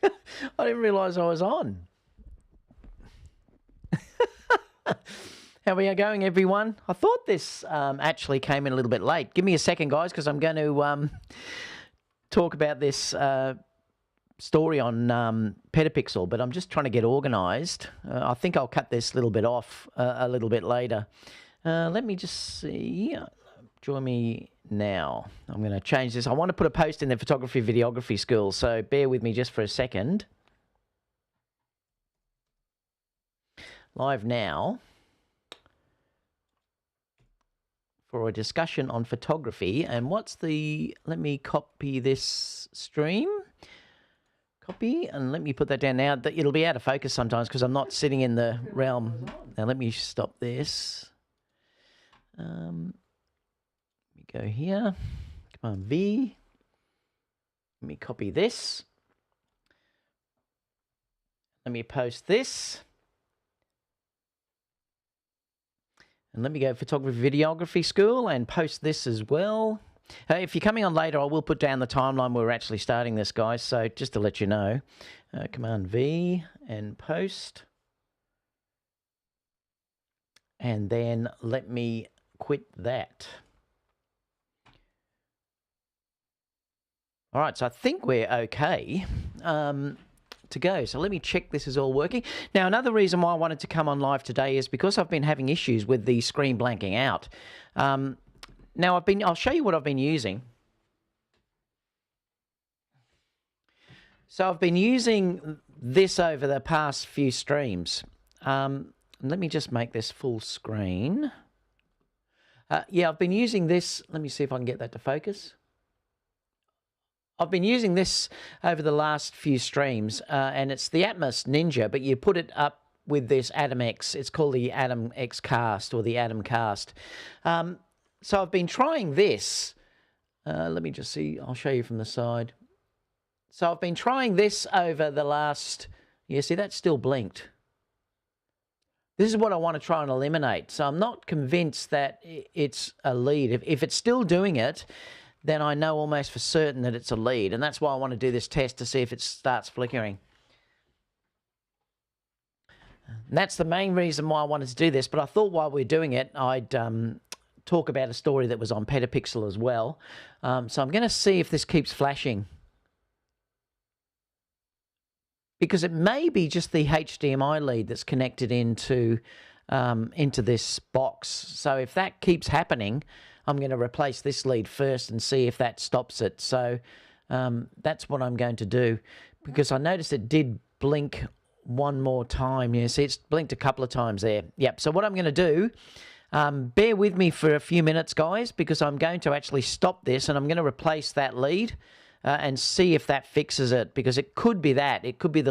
I didn't realise I was on. How are you going, everyone? I thought this actually came in a little bit late. Give me a second, guys, because I'm going to talk about this story on OetaPixel, but I'm just trying to get organised. I think I'll cut this little bit off a little bit later. Let me just see. Join me now. I'm going to change this. I want to put a post in the photography videography school, so bear with me just for a second. Live now for a discussion on photography. And what's the, let me copy this stream. Copy, and let me put that down now. It'll be out of focus sometimes because I'm not sitting in the realm. Now let me stop this. Let me go here. Command V. Let me copy this. Let me post this. And let me go photography videography school and post this as well. If you're coming on later, I will put down the timeline where we're actually starting this, guys. So just to let you know, Command V and post. And then let me quit that. All right, so I think we're okay to go. So let me check this is all working. Now, another reason why I wanted to come on live today is because I've been having issues with the screen blanking out. Now, I'll show you what I've been using. So I've been using this over the past few streams. Let me just make this full screen. Yeah, I've been using this. Let me see if I can get that to focus. I've been using this over the last few streams, and it's the Atmos Ninja, but you put it up with this Atom X. It's called the Atom X Cast or the Atom Cast. So I've been trying this. Let me just see. I'll show you from the side. So I've been trying this over the last... Yeah, see, that still blinked. This is what I want to try and eliminate. So I'm not convinced that it's a lead. If it's still doing it, then I know almost for certain that it's a lead. And that's why I want to do this test to see if it starts flickering. And that's the main reason why I wanted to do this. But I thought while we're doing it, I'd talk about a story that was on OetaPixel as well. So I'm going to see if this keeps flashing. Because it may be just the HDMI lead that's connected into this box. So if that keeps happening, I'm going to replace this lead first and see if that stops it. So that's what I'm going to do, because I noticed it did blink one more time. You see, it's blinked a couple of times there. Yep. So what I'm going to do, bear with me for a few minutes, guys, because I'm going to actually stop this and I'm going to replace that lead and see if that fixes it, because it could be that. It could be the...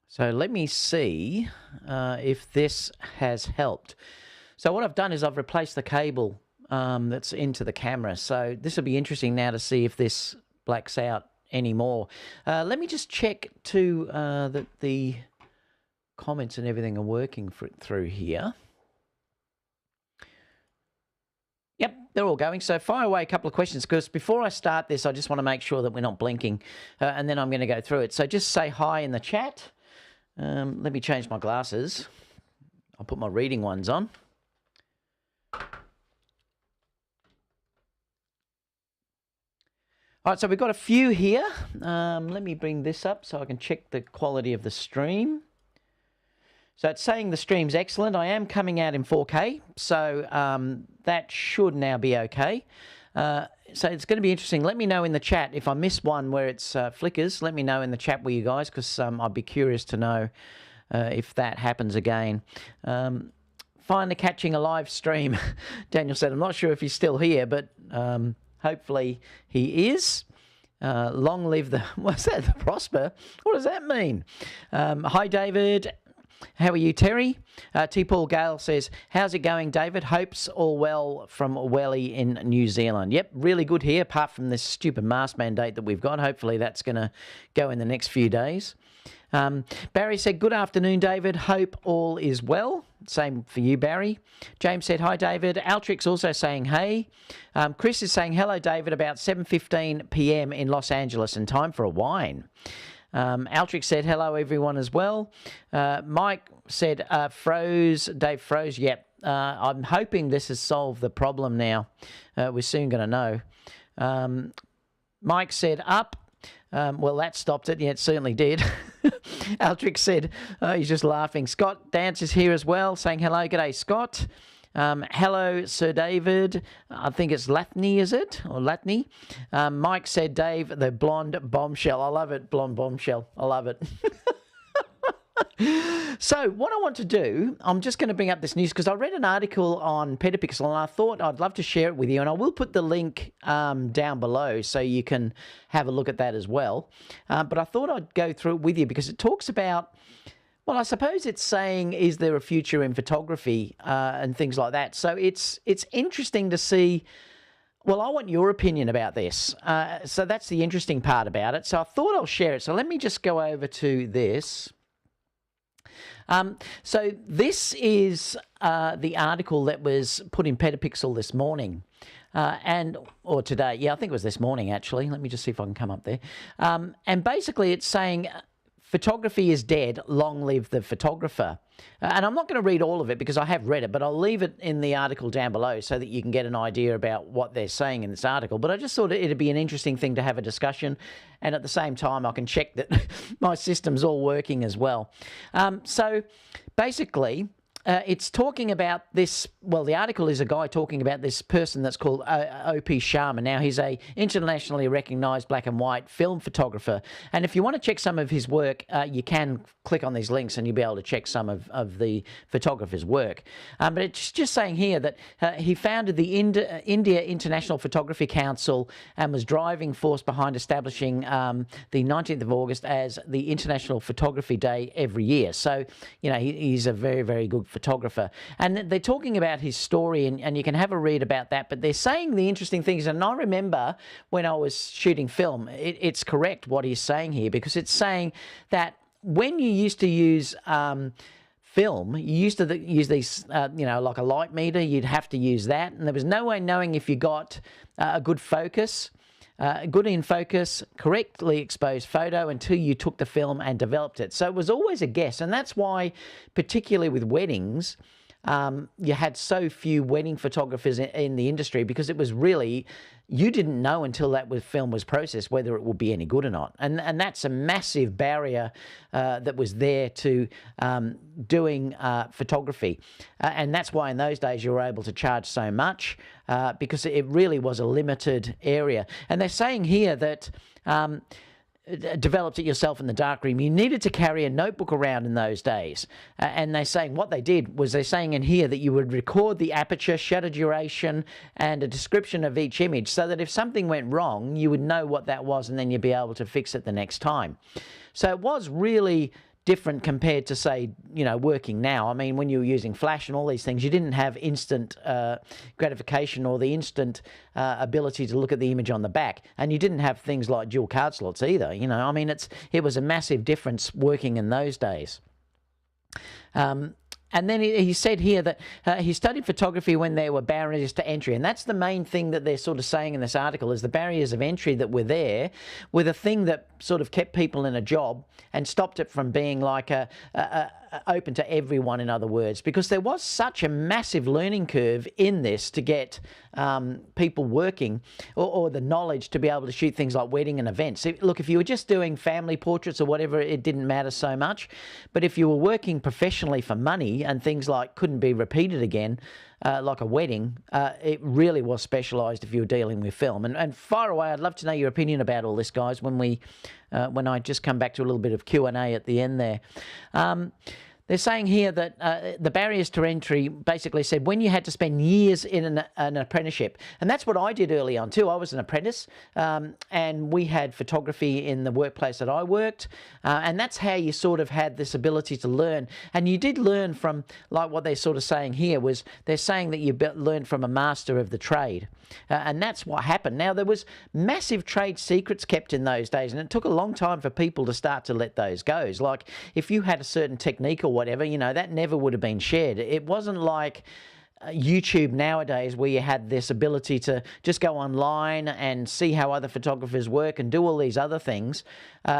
So let me see if this has helped. So what I've done is I've replaced the cable that's into the camera. So this will be interesting now to see if this blacks out anymore. Let me just check too that the comments and everything are working through here. Yep, they're all going. So fire away a couple of questions, because before I start this, I just want to make sure that we're not blinking, and then I'm going to go through it. So just say hi in the chat. Let me change my glasses. I'll put my reading ones on. All right, so we've got a few here. Let me bring this up so I can check the quality of the stream. So it's saying the stream's excellent. I am coming out in 4K, so that should now be okay. So it's going to be interesting. Let me know in the chat if I miss one where it's flickers. Let me know in the chat with you guys, because I'd be curious to know if that happens again. Finally catching a live stream, Daniel said. I'm not sure if he's still here, but hopefully he is. Long live the... What's that? The Prosper? What does that mean? Hi, David. How are you, Terry? T. Paul Gale says, how's it going, David? Hopes all well from Welly in New Zealand. Yep, really good here, apart from this stupid mask mandate that we've got. Hopefully that's going to go in the next few days. Barry said, good afternoon, David. Hope all is well. Same for you, Barry. James said, hi, David. Altrix also saying, hey. Chris is saying, hello, David, about 7:15 p.m. in Los Angeles and time for a wine. Altrix said, hello, everyone, as well. Mike said, Dave froze. Yep. I'm hoping this has solved the problem now. We're soon going to know. Mike said, up. Well, that stopped it. Yeah, it certainly did. Altrix said, he's just laughing. Scott Dance is here as well, saying hello. G'day, Scott. Hello, Sir David. I think it's Latney, is it? Or Latney? Mike said, Dave, the blonde bombshell. I love it, blonde bombshell. I love it. So what I want to do, I'm just going to bring up this news because I read an article on OetaPixel and I thought I'd love to share it with you, and I will put the link down below so you can have a look at that as well. But I thought I'd go through it with you because it talks about, well, I suppose it's saying, is there a future in photography and things like that. So it's interesting to see. Well, I want your opinion about this. So that's the interesting part about it. So I thought I'll share it. So let me just go over to this. So this is the article that was put in OetaPixel this morning, or today. Yeah, I think it was this morning, actually. Let me just see if I can come up there. And basically it's saying photography is dead, long live the photographer. And I'm not going to read all of it because I have read it, but I'll leave it in the article down below so that you can get an idea about what they're saying in this article. But I just thought it'd be an interesting thing to have a discussion, and at the same time I can check that my system's all working as well. So basically, it's talking about this, well, the article is a guy talking about this person that's called O.P. Sharma. Now, he's a internationally recognised black and white film photographer. And if you want to check some of his work, you can click on these links and you'll be able to check some of the photographer's work. But it's just saying here that he founded the India International Photography Council and was driving force behind establishing the 19th of August as the International Photography Day every year. So, you know, he's a very, very good photographer. And they're talking about his story, and you can have a read about that. But they're saying the interesting things, and I remember when I was shooting film, it's correct what he's saying here, because it's saying that when you used to use film, you used to use these, you know, like a light meter, you'd have to use that, and there was no way knowing if you got a good focus, good in focus, correctly exposed photo until you took the film and developed it. So it was always a guess, and that's why, particularly with weddings, you had so few wedding photographers in the industry, because it was really, you didn't know until that film was processed whether it would be any good or not. And that's a massive barrier that was there to doing photography. And that's why in those days you were able to charge so much, because it really was a limited area. And they're saying here that developed it yourself in the darkroom. You needed to carry a notebook around in those days. And they're saying what they did was, they're saying in here that you would record the aperture, shutter duration, and a description of each image, so that if something went wrong, you would know what that was, and then you'd be able to fix it the next time. So it was really different compared to, say, you know, working now. I mean, when you were using flash and all these things, you didn't have instant gratification or the instant ability to look at the image on the back, and you didn't have things like dual card slots either. You know, I mean, it was a massive difference working in those days. And then he said here that he studied photography when there were barriers to entry. And that's the main thing that they're sort of saying in this article, is the barriers of entry that were there were the thing that sort of kept people in a job and stopped it from being like open to everyone, in other words, because there was such a massive learning curve in this to get people working, or the knowledge to be able to shoot things like wedding and events. Look, if you were just doing family portraits or whatever, it didn't matter so much. But if you were working professionally for money and things like couldn't be repeated again, like a wedding, it really was specialised if you were dealing with film. And far away, I'd love to know your opinion about all this, guys, when I just come back to a little bit of Q&A at the end there. they're saying here that the barriers to entry basically said when you had to spend years in an apprenticeship. And that's what I did early on too. I was an apprentice, and we had photography in the workplace that I worked. And that's how you sort of had this ability to learn. And you did learn from, like what they're sort of saying here was, they're saying that you learned from a master of the trade. And that's what happened. Now, there was massive trade secrets kept in those days, and it took a long time for people to start to let those go. Like, if you had a certain technique or whatever, you know, that never would have been shared. It wasn't like YouTube nowadays where you had this ability to just go online and see how other photographers work and do all these other things.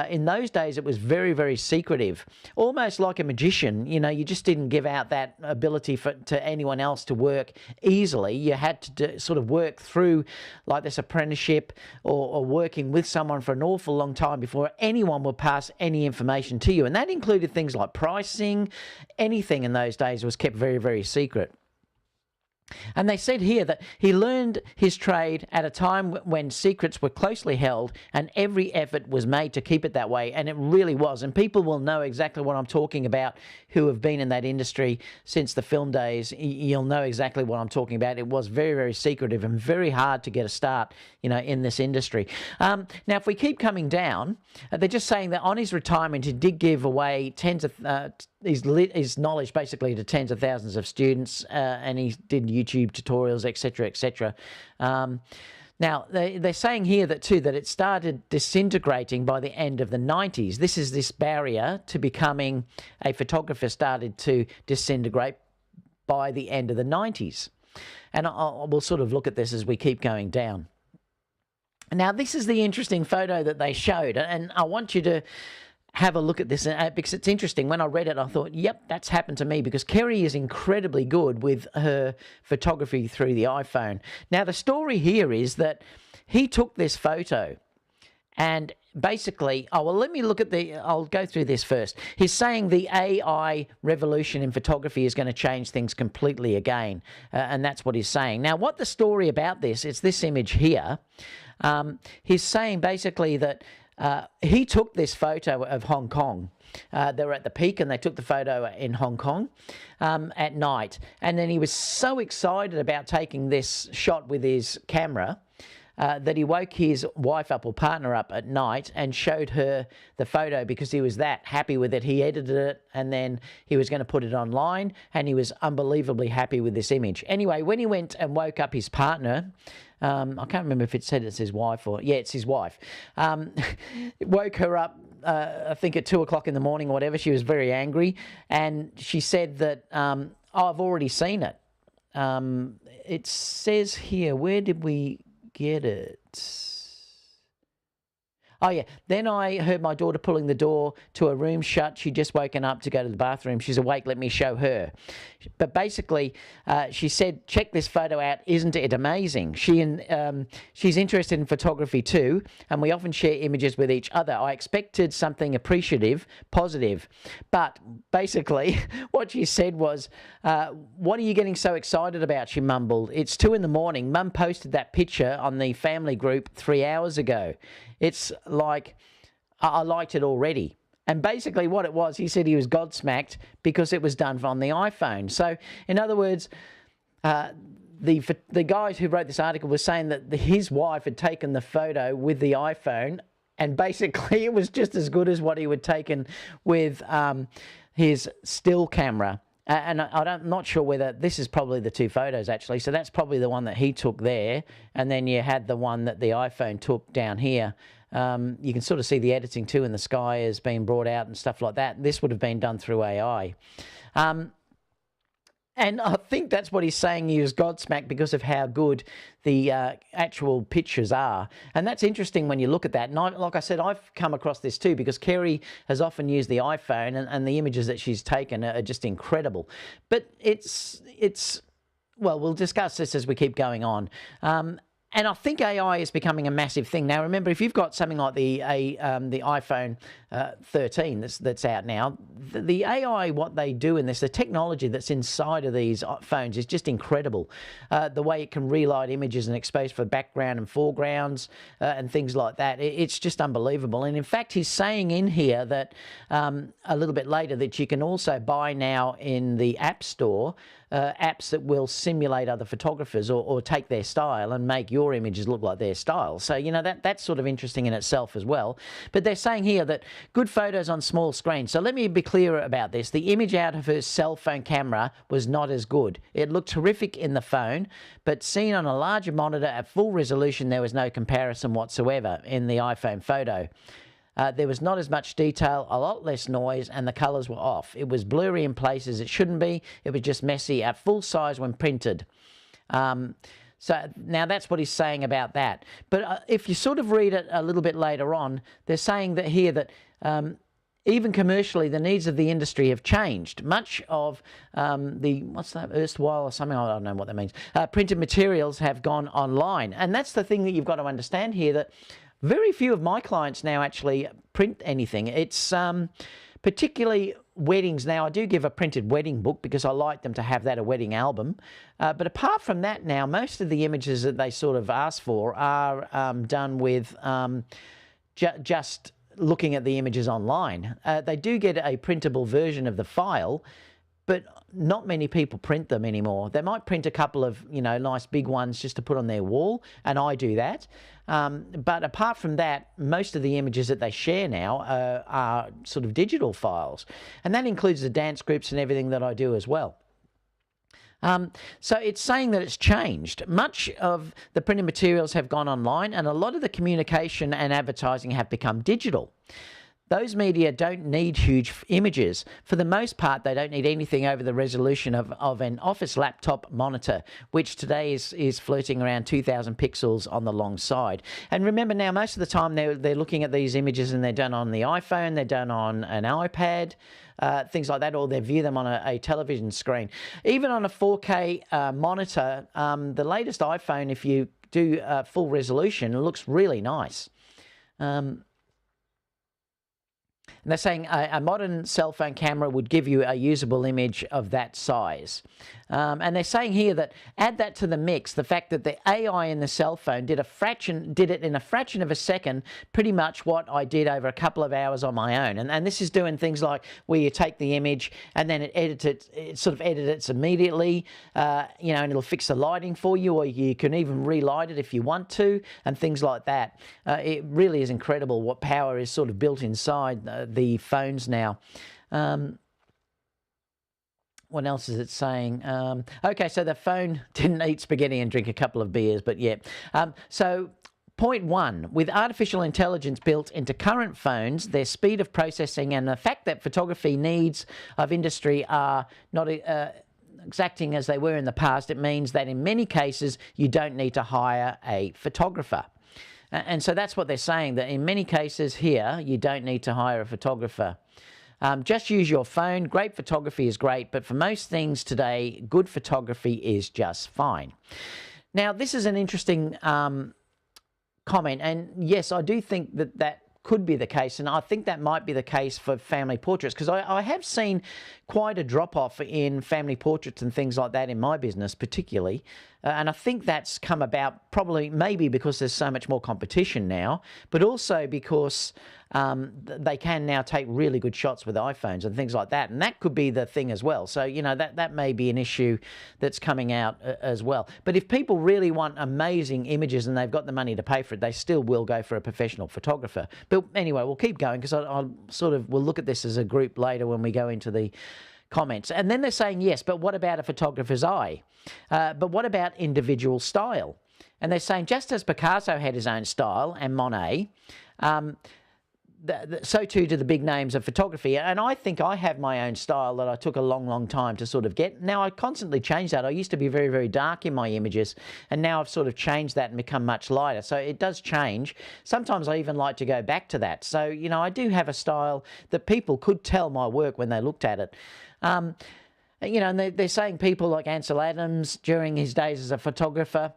In those days, it was very, very secretive, almost like a magician. You know, you just didn't give out that ability to anyone else to work easily. You had to sort of work through like this apprenticeship or working with someone for an awful long time before anyone would pass any information to you. And that included things like pricing. Anything in those days was kept very, very secret. And they said here that he learned his trade at a time when secrets were closely held and every effort was made to keep it that way. And it really was. And people will know exactly what I'm talking about who have been in that industry since the film days. You'll know exactly what I'm talking about. It was very, very secretive and very hard to get a start, you know, in this industry. Now, if we keep coming down, they're just saying that on his retirement, he did give away his knowledge basically to tens of thousands of students, and he did YouTube tutorials, etc., etc. Now, they're saying here that it started disintegrating by the end of the 90s. This barrier to becoming a photographer started to disintegrate by the end of the 90s. And we'll sort of look at this as we keep going down. Now, this is the interesting photo that they showed, and I want you to have a look at this because it's interesting. When I read it, I thought, yep, that's happened to me, because Kerry is incredibly good with her photography through the iPhone. Now, the story here is that he took this photo and basically, let me look at I'll go through this first. He's saying the AI revolution in photography is going to change things completely again, and that's what he's saying. Now, what the story about this, it's this image here. He's saying basically that he took this photo of Hong Kong. They were at the peak and they took the photo in Hong Kong at night. And then he was so excited about taking this shot with his camera that he woke his wife up or partner up at night and showed her the photo because he was that happy with it. He edited it and then he was going to put it online, and he was unbelievably happy with this image. Anyway, when he went and woke up his partner, I can't remember if it said it's his wife or... Yeah, it's his wife. Woke her up, I think at 2 o'clock in the morning or whatever. She was very angry. And she said that, I've already seen it. It says here, where did we get it? Oh, yeah. Then I heard my daughter pulling the door to her room shut. She'd just woken up to go to the bathroom. She's awake. Let me show her. But basically, she said, check this photo out. Isn't it amazing? She's interested in photography too, and we often share images with each other. I expected something appreciative, positive. But basically, what she said was, what are you getting so excited about? She mumbled. It's 2 in the morning. Mum posted that picture on the family group 3 hours ago. It's like, I liked it already. And basically what it was, he said he was gobsmacked because it was done on the iPhone. So, in other words, the guys who wrote this article were saying that his wife had taken the photo with the iPhone, and basically it was just as good as what he had taken with his still camera. And I'm not sure whether this is probably the 2 photos actually. So that's probably the one that he took there, and then you had the one that the iPhone took down here. You can sort of see the editing too, and the sky has been brought out and stuff like that. This would have been done through AI. And I think that's what he's saying. He was godsmacked because of how good the actual pictures are. And that's interesting when you look at that. And like I said, I've come across this too, because Kerry has often used the iPhone, and the images that she's taken are just incredible. But it's well, we'll discuss this as we keep going on. And I think AI is becoming a massive thing. Now, remember, if you've got something like the iPhone 13 that's out now, the AI, what they do in this, the technology that's inside of these phones is just incredible. The way it can relight images and expose for background and foregrounds and things like that, it's just unbelievable. And in fact, he's saying in here that a little bit later that you can also buy now in the App Store apps that will simulate other photographers or take their style and make your images look like their style. So, you know, that's sort of interesting in itself as well. But they're saying here that good photos on small screens. So let me be clear about this. The image out of her cell phone camera was not as good. It looked terrific in the phone, but seen on a larger monitor at full resolution, there was no comparison whatsoever in the iPhone photo. There was not as much detail, a lot less noise, and the colours were off. It was blurry in places it shouldn't be. It was just messy at full size when printed. So now that's what he's saying about that. But if you sort of read it a little bit later on, they're saying that here that even commercially, the needs of the industry have changed. Much of what's that, erstwhile or something, I don't know what that means, printed materials have gone online. And that's the thing that you've got to understand here, that very few of my clients now actually print anything. It's particularly weddings now. I do give a printed wedding book because I like them to have that, a wedding album. But apart from that now, most of the images that they sort of ask for are done with just looking at the images online. They do get a printable version of the file, but not many people print them anymore. They might print a couple of, you know, nice big ones just to put on their wall, and I do that. But apart from that, most of the images that they share now are sort of digital files. And that includes the dance groups and everything that I do as well. So it's saying that it's changed. Much of the printed materials have gone online, and a lot of the communication and advertising have become digital. Those media don't need huge images. For the most part, they don't need anything over the resolution of an office laptop monitor, which today is flirting around 2,000 pixels on the long side. And remember now, most of the time they're looking at these images and they're done on the iPhone, they're done on an iPad, things like that, or they view them on a television screen. Even on a 4K monitor, the latest iPhone, if you do full resolution, it looks really nice. And they're saying a modern cell phone camera would give you a usable image of that size. And they're saying here that add that to the mix, the fact that the AI in the cell phone did it in a fraction of a second, pretty much what I did over a couple of hours on my own. And this is doing things like where you take the image and then it sort of edits it immediately, you know, and it'll fix the lighting for you, or you can even relight it if you want to, and things like that. It really is incredible what power is sort of built inside the phones now. What else is it saying? Okay, so the phone didn't eat spaghetti and drink a couple of beers, but yeah. So point one, with artificial intelligence built into current phones, their speed of processing and the fact that photography needs of industry are not exacting as they were in the past, it means that in many cases you don't need to hire a photographer. And so that's what they're saying, that in many cases here, you don't need to hire a photographer. Just use your phone. Great photography is great, but for most things today, good photography is just fine. Now, this is an interesting comment, and yes, I do think that that could be the case, and I think that might be the case for family portraits, because I have seen quite a drop-off in family portraits and things like that in my business particularly, and I think that's come about probably maybe because there's so much more competition now, but also because they can now take really good shots with iPhones and things like that, and that could be the thing as well. So, you know, that may be an issue that's coming out as well. But if people really want amazing images and they've got the money to pay for it, they still will go for a professional photographer. But anyway, we'll keep going, because we'll look at this as a group later when we go into the comments. And then they're saying, yes, but what about a photographer's eye? But what about individual style? And they're saying, just as Picasso had his own style and Monet, so too do the big names of photography. And I think I have my own style that I took a long, long time to sort of get. Now, I constantly change that. I used to be very, very dark in my images, and now I've sort of changed that and become much lighter. So it does change. Sometimes I even like to go back to that. So, you know, I do have a style that people could tell my work when they looked at it. You know, and they're saying people like Ansel Adams during his days as a photographer,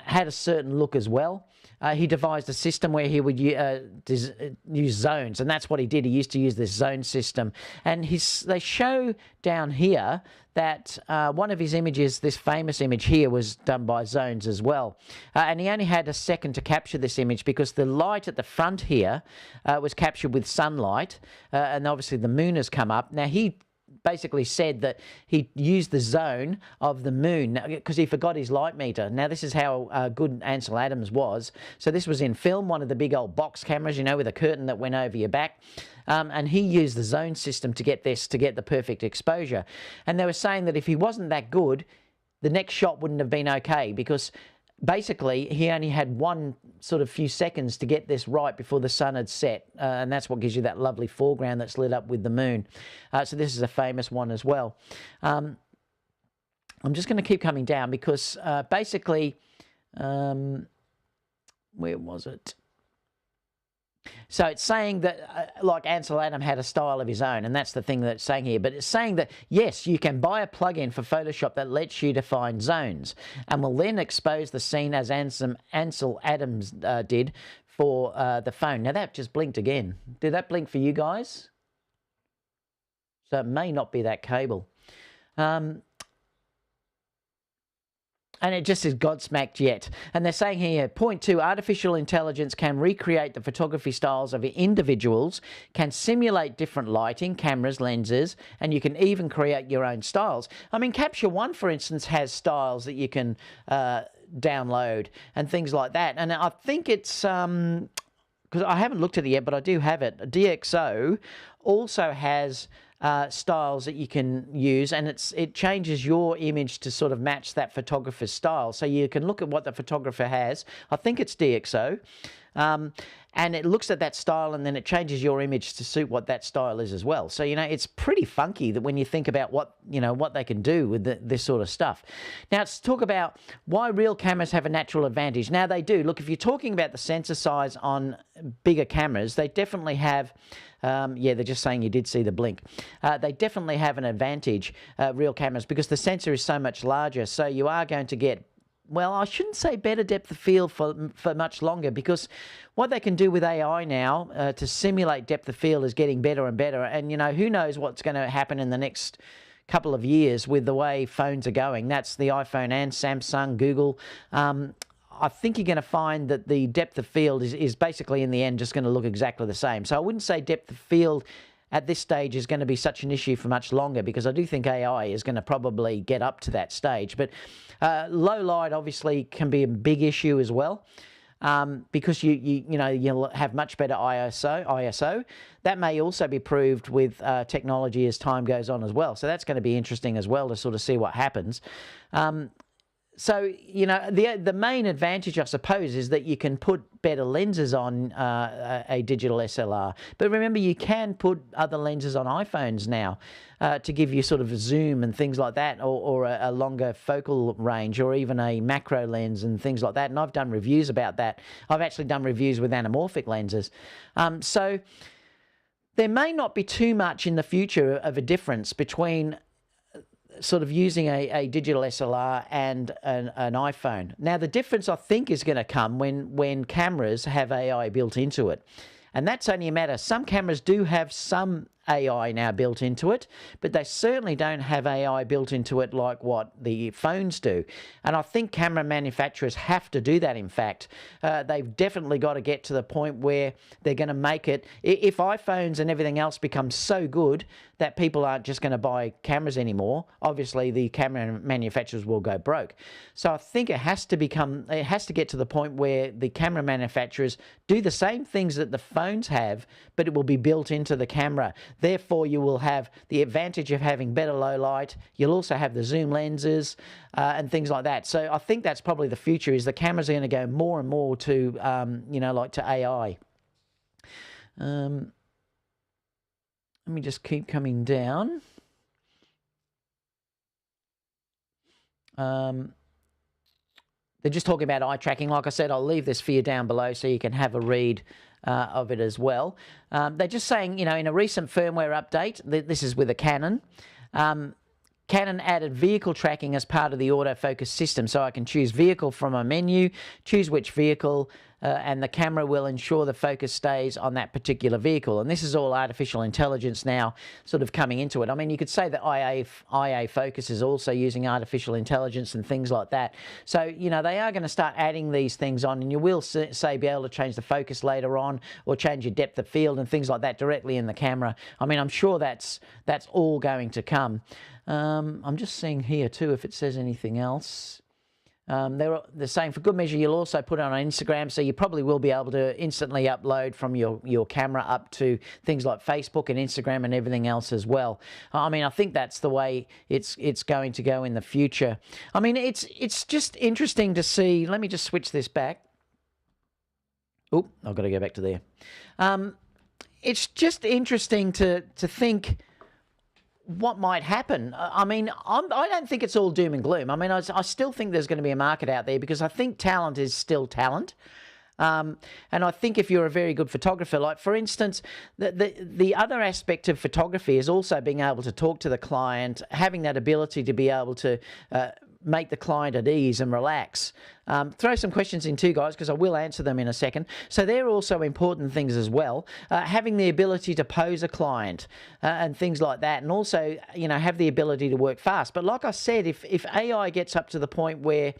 had a certain look as well. He devised a system where he would use zones, and that's what he did. He used to use this zone system. And they show down here that one of his images, this famous image here, was done by zones as well. And he only had a second to capture this image because the light at the front here was captured with sunlight, and obviously the moon has come up. Now, he basically said that he used the zone of the moon because he forgot his light meter. Now, this is how good Ansel Adams was. So this was in film, one of the big old box cameras, you know, with a curtain that went over your back. And he used the zone system to get the perfect exposure. And they were saying that if he wasn't that good, the next shot wouldn't have been okay because basically he only had one sort of few seconds to get this right before the sun had set, and that's what gives you that lovely foreground that's lit up with the moon. So this is a famous one as well. I'm just going to keep coming down because basically, where was it? So it's saying that, like Ansel Adams had a style of his own, and that's the thing that it's saying here. But it's saying that, yes, you can buy a plugin for Photoshop that lets you define zones and will then expose the scene as Ansel Adams did for the phone. Now, that just blinked again. Did that blink for you guys? So it may not be that cable. And it just says Godsmacked yet. And they're saying here, point 2, artificial intelligence can recreate the photography styles of individuals, can simulate different lighting, cameras, lenses, and you can even create your own styles. I mean, Capture One, for instance, has styles that you can download and things like that. And I think it's, because I haven't looked at it yet, but I do have it. DxO also has styles that you can use, and it changes your image to sort of match that photographer's style. So you can look at what the photographer has. I think it's DxO. And it looks at that style and then it changes your image to suit what that style is as well. So, you know, it's pretty funky that when you think about what they can do with this sort of stuff. Now, let's talk about why real cameras have a natural advantage. Now, they do. Look, if you're talking about the sensor size on bigger cameras, they definitely have, yeah, they're just saying you did see the blink. They definitely have an advantage, real cameras, because the sensor is so much larger. So you are going to get, well, I shouldn't say better depth of field for much longer, because what they can do with AI now to simulate depth of field is getting better and better. And, you know, who knows what's going to happen in the next couple of years with the way phones are going. That's the iPhone and Samsung, Google. I think you're going to find that the depth of field is basically in the end just going to look exactly the same. So I wouldn't say depth of field at this stage is going to be such an issue for much longer, because I do think AI is going to probably get up to that stage. But low light obviously can be a big issue as well, because you'll have much better ISO. That may also be proved with technology as time goes on as well. So that's going to be interesting as well to sort of see what happens. So, you know, the main advantage, I suppose, is that you can put better lenses on a digital SLR. But remember, you can put other lenses on iPhones now to give you sort of a zoom and things like that, or a longer focal range, or even a macro lens and things like that. And I've done reviews about that. I've actually done reviews with anamorphic lenses. So there may not be too much in the future of a difference between sort of using a digital SLR and an iPhone. Now, the difference, I think, is going to come when cameras have AI built into it. And that's only a matter. Some cameras do have some AI now built into it, but they certainly don't have AI built into it like what the phones do. And I think camera manufacturers have to do that, in fact. They've definitely got to get to the point where they're going to make it. If iPhones and everything else become so good that people aren't just going to buy cameras anymore, obviously the camera manufacturers will go broke. So I think it has to get to the point where the camera manufacturers do the same things that the phones have, but it will be built into the camera. Therefore, you will have the advantage of having better low light. You'll also have the zoom lenses and things like that. So I think that's probably the future, is the cameras are going to go more and more to, like to AI. Let me just keep coming down. They're just talking about eye tracking. Like I said, I'll leave this for you down below so you can have a read of it as well. They're just saying, in a recent firmware update, this is with a Canon, Canon added vehicle tracking as part of the autofocus system, so I can choose vehicle from a menu, choose which vehicle, and the camera will ensure the focus stays on that particular vehicle. And this is all artificial intelligence now sort of coming into it. I mean, you could say that IA Focus is also using artificial intelligence and things like that. So, you know, they are going to start adding these things on, and you will, say, be able to change the focus later on or change your depth of field and things like that directly in the camera. I mean, I'm sure that's all going to come. I'm just seeing here too if it says anything else. They're saying for good measure you'll also put it on Instagram, so you probably will be able to instantly upload from your camera up to things like Facebook and Instagram and everything else as well. I mean, I think that's the way it's going to go in the future. I mean, it's just interesting to see. Let me just switch this back. Oh, I've got to go back to there. It's just interesting to think what might happen. I mean, I don't think it's all doom and gloom. I mean, I still think there's going to be a market out there because I think talent is still talent. And I think if you're a very good photographer, like for instance, the other aspect of photography is also being able to talk to the client, having that ability to be able to make the client at ease and relax. Throw some questions in too, guys, because I will answer them in a second. So they're also important things as well. Having the ability to pose a client and things like that, and also, you know, have the ability to work fast. But like I said, if AI gets up to the point where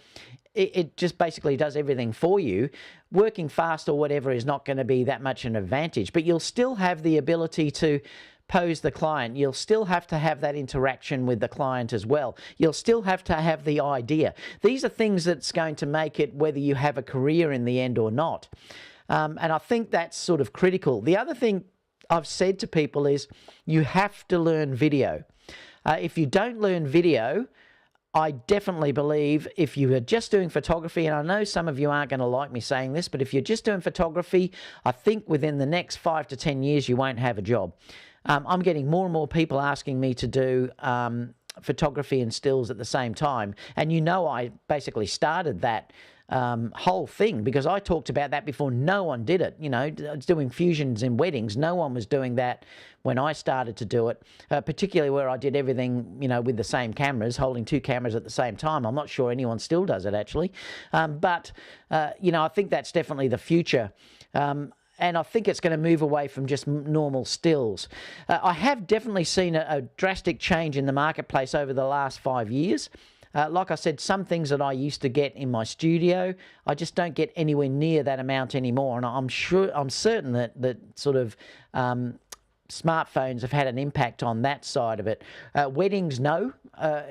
it just basically does everything for you, working fast or whatever is not going to be that much an advantage. But you'll still have the ability to pose the client. You'll still have to have that interaction with the client as well. You'll still have to have the idea. These are things that's going to make it whether you have a career in the end or not. And I think that's sort of critical. The other thing I've said to people is you have to learn video. If you don't learn video, I definitely believe if you are just doing photography, and I know some of you aren't going to like me saying this, but if you're just doing photography, I think within the next 5 to 10 years, you won't have a job. I'm getting more and more people asking me to do photography and stills at the same time. And you know, I basically started that whole thing because I talked about that before no one did it. You know, doing fusions in weddings, no one was doing that when I started to do it, particularly where I did everything, you know, with the same cameras, holding 2 cameras at the same time. I'm not sure anyone still does it actually. But you know, I think that's definitely the future. And I think it's going to move away from just normal stills. I have definitely seen a drastic change in the marketplace over the last 5 years. Like I said, some things that I used to get in my studio, I just don't get anywhere near that amount anymore. And I'm certain that sort of smartphones have had an impact on that side of it. Weddings, no.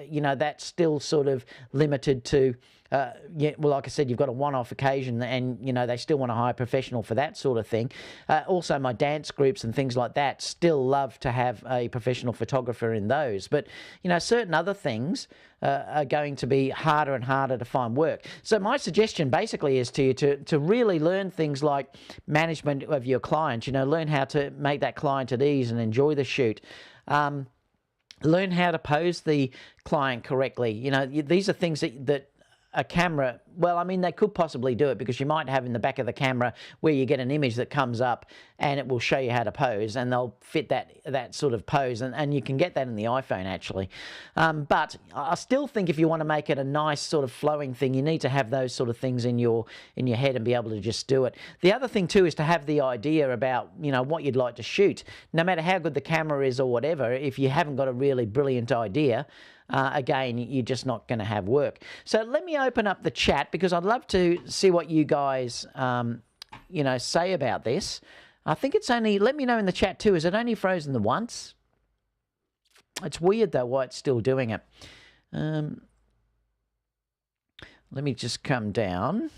You know, that's still sort of limited to, yeah, well, like I said, you've got a one-off occasion and, you know, they still want to hire a professional for that sort of thing. Also, my dance groups and things like that still love to have a professional photographer in those. But, you know, certain other things are going to be harder and harder to find work. So my suggestion basically is to you to really learn things like management of your client, you know, learn how to make that client at ease and enjoy the shoot. Learn how to pose the client correctly. You know, these are things that a camera, well, I mean, they could possibly do it because you might have in the back of the camera where you get an image that comes up and it will show you how to pose and they'll fit that sort of pose and you can get that in the iPhone actually. But I still think if you want to make it a nice sort of flowing thing, you need to have those sort of things in your head and be able to just do it. The other thing too is to have the idea about, you know, what you'd like to shoot. No matter how good the camera is or whatever, if you haven't got a really brilliant idea, again, you're just not going to have work. So let me open up the chat because I'd love to see what you guys, you know, say about this. I think it's only, let me know in the chat too, is it only frozen the once? It's weird though why it's still doing it. Let me just come down.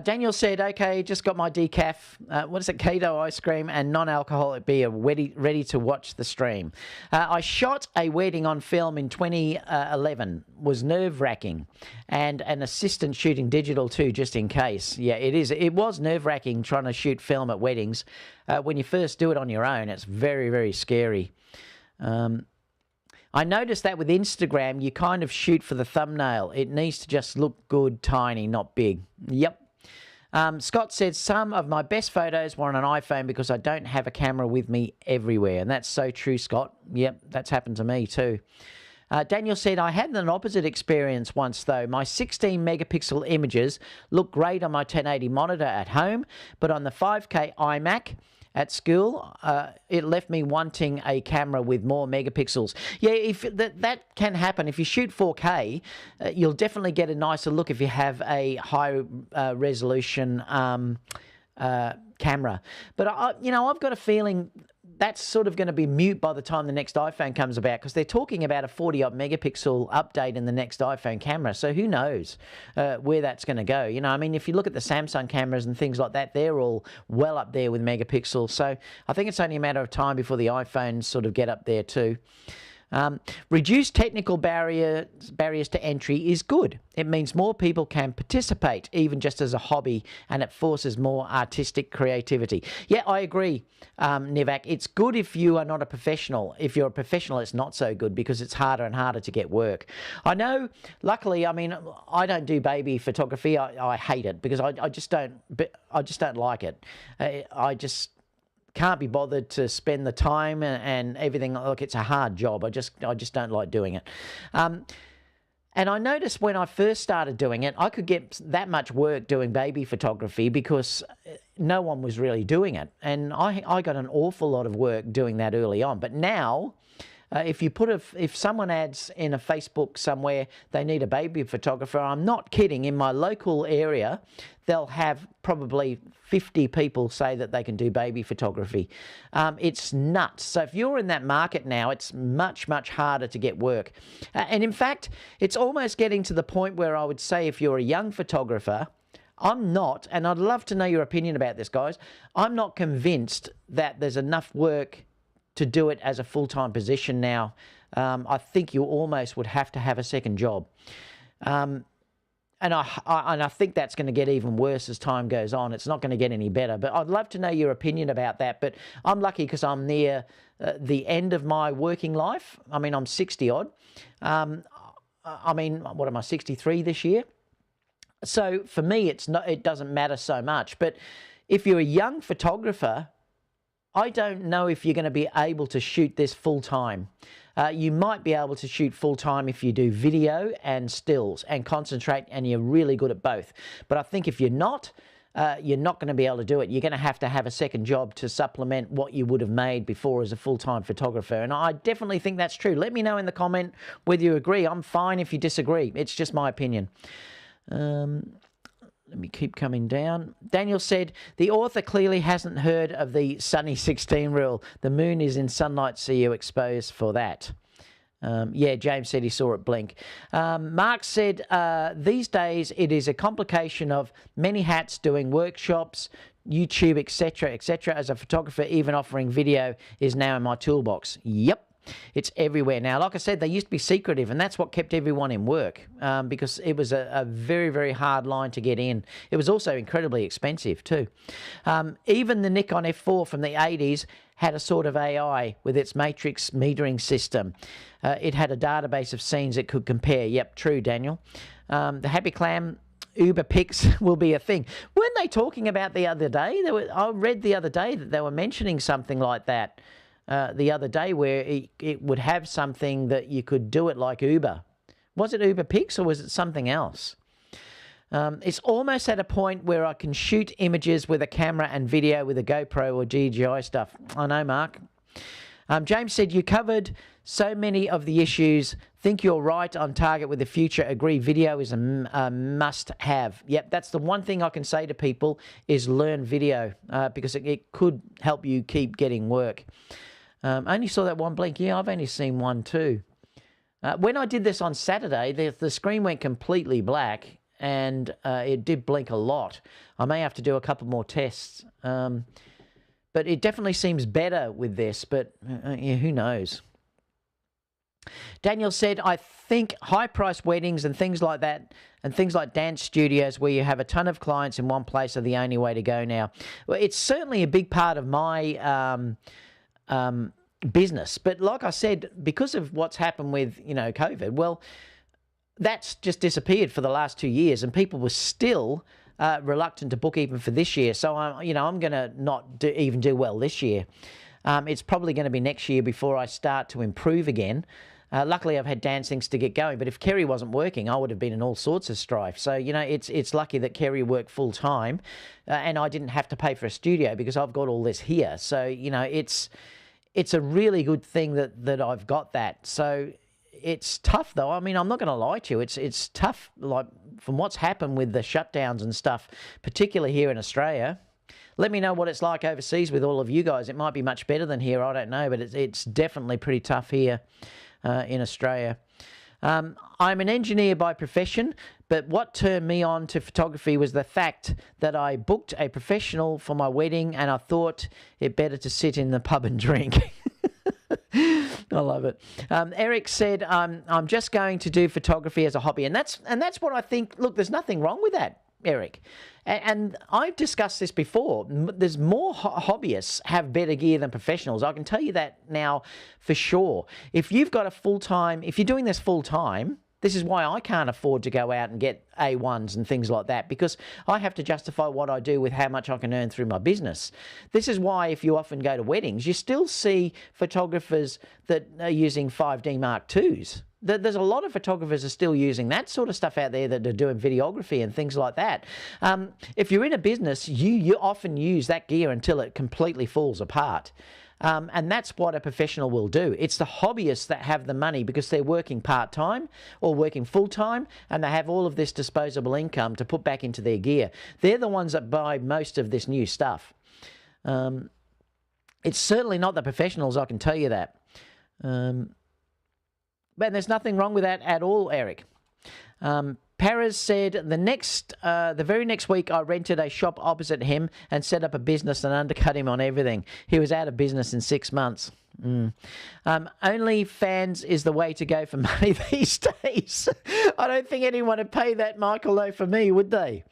Daniel said, okay, just got my decaf, what is it, keto ice cream and non-alcoholic beer ready to watch the stream. I shot a wedding on film in 2011, was nerve-wracking, and an assistant shooting digital too, just in case. Yeah, it is. It was nerve-wracking trying to shoot film at weddings. When you first do it on your own, it's very, very scary. I noticed that with Instagram, you kind of shoot for the thumbnail. It needs to just look good, tiny, not big. Yep. Scott said, some of my best photos were on an iPhone because I don't have a camera with me everywhere. And that's so true, Scott. Yep, that's happened to me too. Daniel said, I had an opposite experience once though. My 16 megapixel images look great on my 1080 monitor at home, but on the 5K iMac at school, it left me wanting a camera with more megapixels. Yeah, if that can happen. If you shoot 4K, you'll definitely get a nicer look if you have a high resolution camera. But I've got a feeling that's sort of going to be mute by the time the next iPhone comes about, because they're talking about a 40-odd megapixel update in the next iPhone camera. So who knows where that's going to go? I mean, if you look at the Samsung cameras and things like that, they're all well up there with megapixels. So I think it's only a matter of time before the iPhones sort of get up there too. Reduced technical barriers to entry is good. It means more people can participate, even just as a hobby, and it forces more artistic creativity. Yeah, I agree, Nivak. It's good if you are not a professional. If you're a professional, it's not so good because it's harder and harder to get work. I know, luckily, I mean, I don't do baby photography. I hate it because I just don't like it. I just can't be bothered to spend the time and everything. Look, it's a hard job. I just don't like doing it. And I noticed when I first started doing it, I could get that much work doing baby photography because no one was really doing it. And I got an awful lot of work doing that early on. But now, if someone adds in a Facebook somewhere they need a baby photographer, I'm not kidding, in my local area, they'll have probably 50 people say that they can do baby photography. It's nuts. So if you're in that market now, it's much, much harder to get work. And in fact, it's almost getting to the point where I would say if you're a young photographer, I'm not, and I'd love to know your opinion about this, guys, I'm not convinced that there's enough work to do it as a full-time position now. I think you almost would have to have a second job. And I think that's going to get even worse as time goes on. It's not going to get any better. But I'd love to know your opinion about that. But I'm lucky because I'm near the end of my working life. I mean, I'm 60-odd. I mean, what am I, 63 this year? So for me, it doesn't matter so much. But if you're a young photographer, I don't know if you're going to be able to shoot this full-time. You might be able to shoot full-time if you do video and stills and concentrate and you're really good at both. But I think if you're not going to be able to do it. You're going to have a second job to supplement what you would have made before as a full-time photographer. And I definitely think that's true. Let me know in the comment whether you agree. I'm fine if you disagree. It's just my opinion. Let me keep coming down. Daniel said, the author clearly hasn't heard of the sunny 16 rule. The moon is in sunlight, so you exposed for that. Yeah, James said he saw it blink. Mark said, these days it is a complication of many hats, doing workshops, YouTube, etc., etc. As a photographer, even offering video is now in my toolbox. Yep. It's everywhere now. Like I said, they used to be secretive, and that's what kept everyone in work because it was a very, very hard line to get in. It was also incredibly expensive too. Even the Nikon F4 from the 80s had a sort of AI with its matrix metering system. It had a database of scenes it could compare. Yep, true, Daniel. The Happy Clam OetaPixel will be a thing. Weren't they talking about the other day? I read the other day that they were mentioning something like that. The other day where it would have something that you could do it like Uber. Was it OetaPixel or was it something else? It's almost at a point where I can shoot images with a camera and video with a GoPro or DJI stuff. I know, Mark. James said, you covered so many of the issues. Think you're right on target with the future. Agree, video is a must-have. Yep, that's the one thing I can say to people is learn video because it could help you keep getting work. I only saw that one blink. Yeah, I've only seen one too. When I did this on Saturday, the screen went completely black and it did blink a lot. I may have to do a couple more tests. But it definitely seems better with this, but yeah, who knows? Daniel said, I think high-priced weddings and things like that, and things like dance studios where you have a ton of clients in one place are the only way to go now. Well, it's certainly a big part of my business. But like I said, because of what's happened with, COVID, well, that's just disappeared for the last 2 years, and people were still reluctant to book even for this year. So I'm going to not even do well this year. It's probably going to be next year before I start to improve again. Luckily, I've had dance things to get going, but if Kerry wasn't working, I would have been in all sorts of strife. So, it's lucky that Kerry worked full-time and I didn't have to pay for a studio because I've got all this here. So, it's a really good thing that I've got that. So it's tough, though. I mean, I'm not going to lie to you. It's tough, like, from what's happened with the shutdowns and stuff, particularly here in Australia. Let me know what it's like overseas with all of you guys. It might be much better than here. I don't know, but it's definitely pretty tough here in Australia. I'm an engineer by profession, but what turned me on to photography was the fact that I booked a professional for my wedding and I thought it better to sit in the pub and drink. I love it. Eric said, I'm just going to do photography as a hobby. And that's what I think. Look, there's nothing wrong with that, Eric. And I've discussed this before. There's more hobbyists have better gear than professionals. I can tell you that now for sure. If you've got if you're doing this full time, this is why I can't afford to go out and get A1s and things like that, because I have to justify what I do with how much I can earn through my business. This is why if you often go to weddings, you still see photographers that are using 5D Mark IIs. There's a lot of photographers are still using that sort of stuff out there that are doing videography and things like that. If you're in a business, you often use that gear until it completely falls apart. And that's what a professional will do. It's the hobbyists that have the money because they're working part-time or working full-time and they have all of this disposable income to put back into their gear. They're the ones that buy most of this new stuff. It's certainly not the professionals, I can tell you that. But there's nothing wrong with that at all, Eric. Perez said, the very next week I rented a shop opposite him and set up a business and undercut him on everything. He was out of business in 6 months. OnlyFans is the way to go for money these days. I don't think anyone would pay that, Michael, though, for me, would they?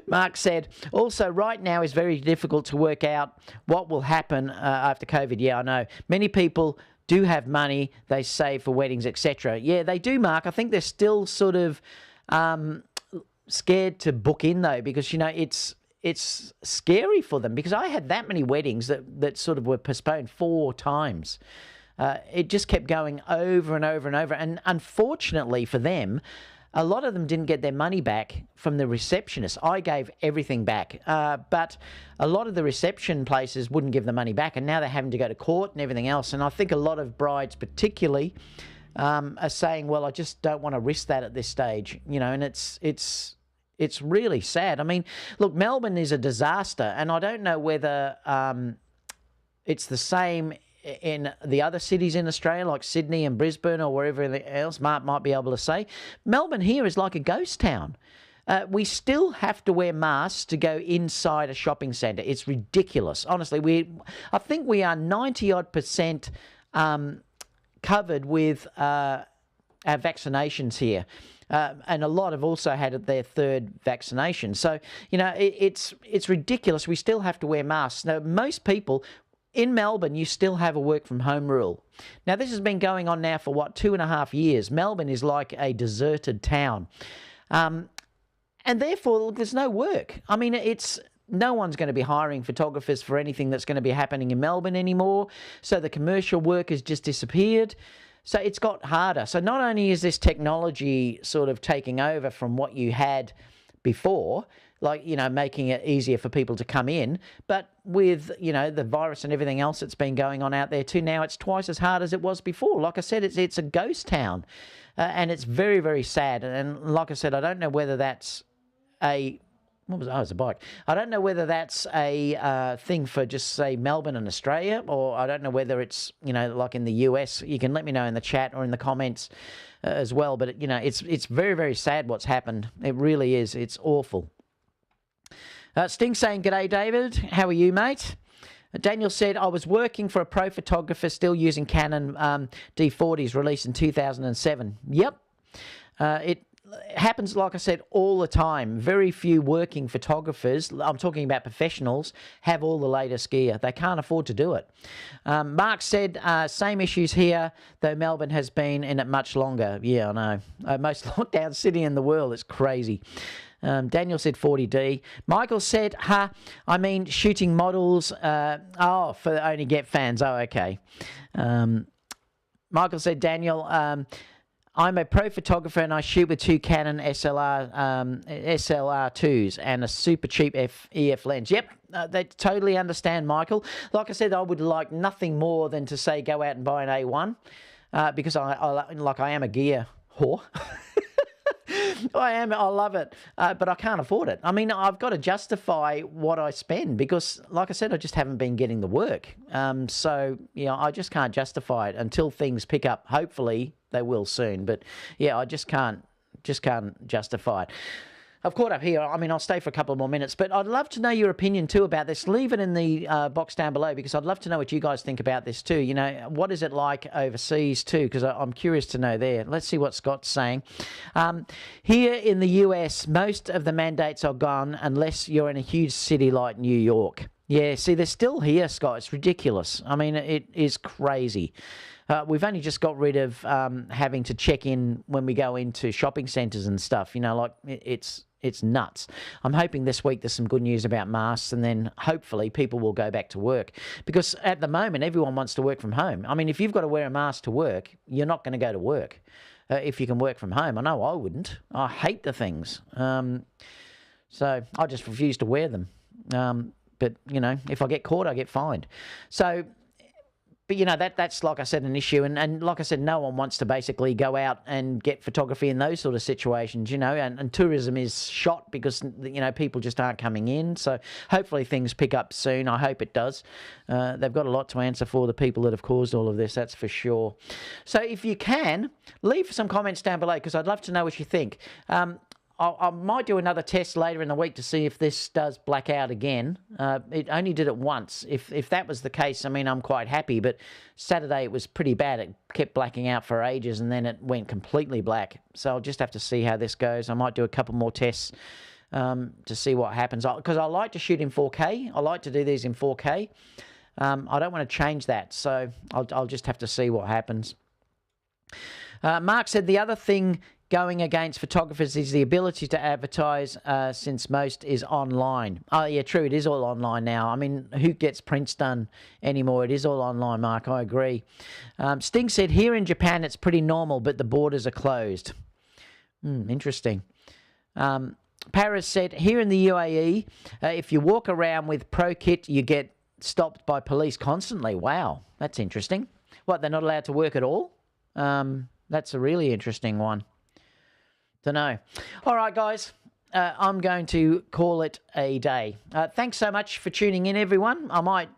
Mark said, also right now is very difficult to work out what will happen after COVID. Yeah, I know. Many people do have money they save for weddings, etc. Yeah, they do, Mark. I think they're still sort of scared to book in, though, because, it's scary for them, because I had that many weddings that sort of were postponed 4 times. It just kept going over and over and over. And unfortunately for them, a lot of them didn't get their money back from the receptionist. I gave everything back, but a lot of the reception places wouldn't give the money back, and now they're having to go to court and everything else. And I think a lot of brides particularly are saying, well, I just don't want to risk that at this stage, and it's really sad. I mean, look, Melbourne is a disaster, and I don't know whether it's the same in the other cities in Australia, like Sydney and Brisbane or wherever else. Mark might be able to say. Melbourne here is like a ghost town. We still have to wear masks to go inside a shopping centre. It's ridiculous. Honestly, I think we are 90-odd% covered with our vaccinations here. And a lot have also had their 3rd vaccination. So, it's ridiculous. We still have to wear masks. Now, most people in Melbourne, you still have a work from home rule. Now, this has been going on now for, 2.5 years. Melbourne is like a deserted town. And therefore, there's no work. I mean, no one's going to be hiring photographers for anything that's going to be happening in Melbourne anymore. So the commercial work has just disappeared. So it's got harder. So not only is this technology sort of taking over from what you had before, like, making it easier for people to come in, but with, the virus and everything else that's been going on out there too, now it's twice as hard as it was before. Like I said, it's a ghost town, and it's very, very sad. And like I said, I don't know whether that's a bike. I don't know whether that's a thing for just, say, Melbourne and Australia, or I don't know whether it's, like in the US. You can let me know in the chat or in the comments as well. But, it's very, very sad what's happened. It really is. It's awful. Sting saying, g'day, David. How are you, mate? Daniel said, I was working for a pro photographer still using Canon D40s released in 2007. Yep. it happens, like I said, all the time. Very few working photographers, I'm talking about professionals, have all the latest gear. They can't afford to do it. Mark said, same issues here, though Melbourne has been in it much longer. Yeah, I know. Most lockdown city in the world. It's crazy. Daniel said 40D. Michael said, I mean shooting models. For only Get fans. Oh, okay. Michael said, Daniel, I'm a pro photographer and I shoot with 2 Canon SLR2s and a super cheap EF lens. Yep, they totally understand, Michael. Like I said, I would like nothing more than to say go out and buy an A1 because I am a gear whore. I love it, but I can't afford it. I mean, I've got to justify what I spend because, like I said, I just haven't been getting the work. So, I just can't justify it until things pick up. Hopefully, they will soon. But, yeah, I just can't justify it. I've caught up here. I mean, I'll stay for a couple of more minutes, but I'd love to know your opinion too about this. Leave it in the box down below because I'd love to know what you guys think about this too. What is it like overseas too? Because I'm curious to know there. Let's see what Scott's saying. Here in the US, most of the mandates are gone unless you're in a huge city like New York. Yeah, see, they're still here, Scott. It's ridiculous. I mean, it is crazy. We've only just got rid of having to check in when we go into shopping centres and stuff. It's nuts. I'm hoping this week there's some good news about masks and then hopefully people will go back to work because at the moment everyone wants to work from home. I mean, if you've got to wear a mask to work, you're not going to go to work if you can work from home. I know I wouldn't. I hate the things. So I just refuse to wear them. But, if I get caught, I get fined. So... But, that's, like I said, an issue. And like I said, no one wants to basically go out and get photography in those sort of situations, and tourism is shot because, people just aren't coming in. So hopefully things pick up soon. I hope it does. They've got a lot to answer for, the people that have caused all of this, that's for sure. So if you can, leave some comments down below because I'd love to know what you think. I might do another test later in the week to see if this does black out again. It only did it once. If that was the case, I mean, I'm quite happy. But Saturday it was pretty bad. It kept blacking out for ages and then it went completely black. So I'll just have to see how this goes. I might do a couple more tests to see what happens. Because I like to shoot in 4K. I like to do these in 4K. I don't want to change that. So I'll just have to see what happens. Mark said the other thing going against photographers is the ability to advertise since most is online. Oh, yeah, true. It is all online now. I mean, who gets prints done anymore? It is all online, Mark. I agree. Sting said, here in Japan, it's pretty normal, but the borders are closed. Interesting. Paris said, here in the UAE, if you walk around with Pro Kit, you get stopped by police constantly. Wow, that's interesting. What, they're not allowed to work at all? That's a really interesting one. Don't know. All right, guys. I'm going to call it a day. Thanks so much for tuning in, everyone. I might